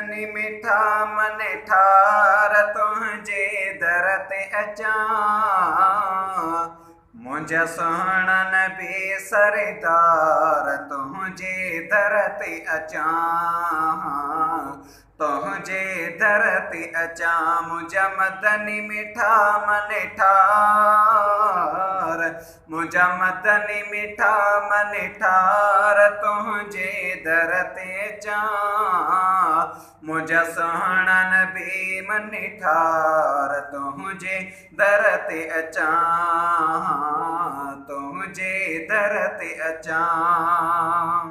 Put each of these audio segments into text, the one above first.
मिठा मन ठार तुंहिंजे दर ते अचां, मुंहिंजा सुहिणा नबी सरदार तुंहिंजे दर ते अचां, तुंहिंजे दर ते अचां। मुंहिंजा मदनी मिठा मन ठार, मुंहिंजा मदनी मिठा मन ठार तुंहिंजे दर ते अचां, मुंहिंजा सुहिणा नबी मन ठार तुंहिंजे दर ते अचां, तुंहिंजे दर ते अचां।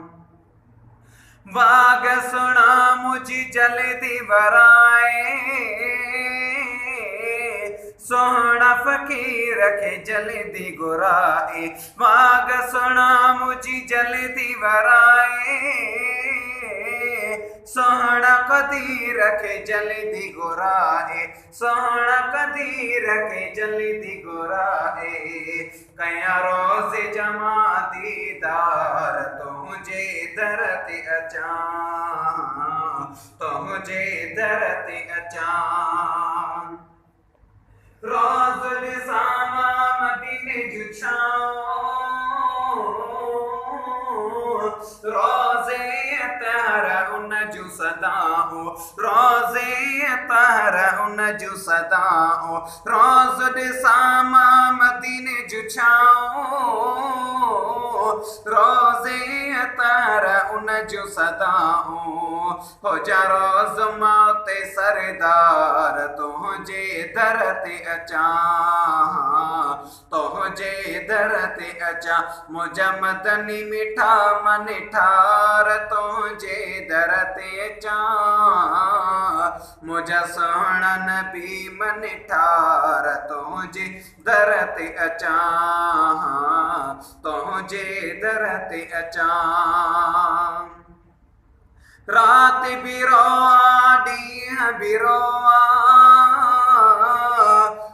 वाग सुणा मुझी जल्दी वराए, सोहना फ़कीर खे जल्दी घुराए। वाग सुणा मुझी जल्दी वराए, सोहना क़दीर खे जल्दी घुराए, सोहना क़दीर खे जल्दी घुराए। कयां रोज़ जमा दीदार तुंहिंजे दर ते अचां, तुंहिंजे दर ते अचां। रोज़ ॾिसां मदीने जूं छाऊं, रोज़े तहर उन जूं सदाऊं, रोज़े तहर उन जूं सदाऊं। रोज़ ॾिसां मदीने जूं छाऊं, रोज़े तहर उन जूं सदाऊं। हुजा रोज़ मौते सरदार तुंहिंजे दर ते अचां, तुंहिंजे दर ते अचां। मुंहिंजा मदनी मिठा मन ठार तुंहिंजे दर ते अचां, मुंहिंजा सुहिणा नबी मन ठार तुंहिंजे दर ते अचां, तुंहिंजे दर ते अचां। रात भी रोआ ॾींहं भी रोआ,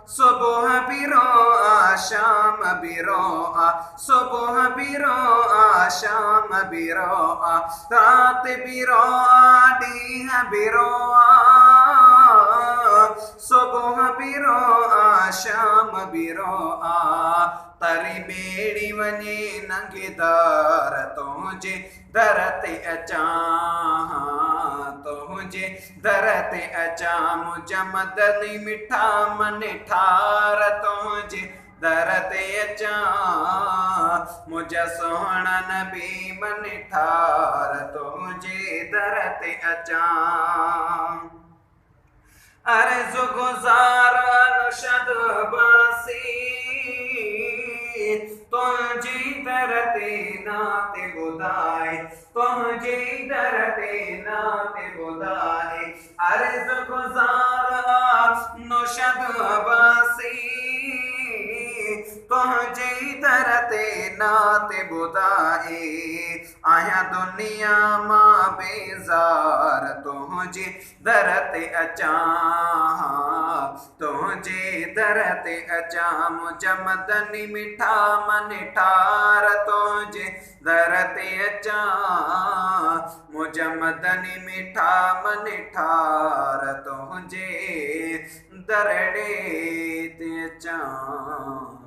सुबुह भी रोआ शाम भी रोआ, सुबुह भी रोआ शाम भी रोआ। रात भी रोआ ॾींहं भी रोआ, सुबुह भी रोआ शाम भी रोआ। तरी ॿेड़ी वञे नंगेदार तुंहिंजे दर ते अचां, तुंहिंजे दर ते अचां। मुंहिंजा मदनी मिठा मन ठार तुंहिंजे दर ते अचां, मुंहिंजा सुहिणा नबी मन ठार तुंहिंजे दर ते अचां। अर्ज़ु गुज़ार अर्शद अब्बासी तुंहिंजी दर ते नात ॿुधाए, तुंहिंजी दर ते नात ॿुधाए। अर्ज़ु गुज़ार अर्शद अब्बासी तुंहिंजी दर ते नात ॿुधाए। आहियां दुनिया मां बेज़ार तुंहिंजे दर ते अचां, तुंहिंजे दर ते अचां। मुंहिंजा मदनी मिठा मन ठार तुंहिंजे दर ते अचां, मुंहिंजा मदनी मिठा मन ठार तुंहिंजे दर ते अचां।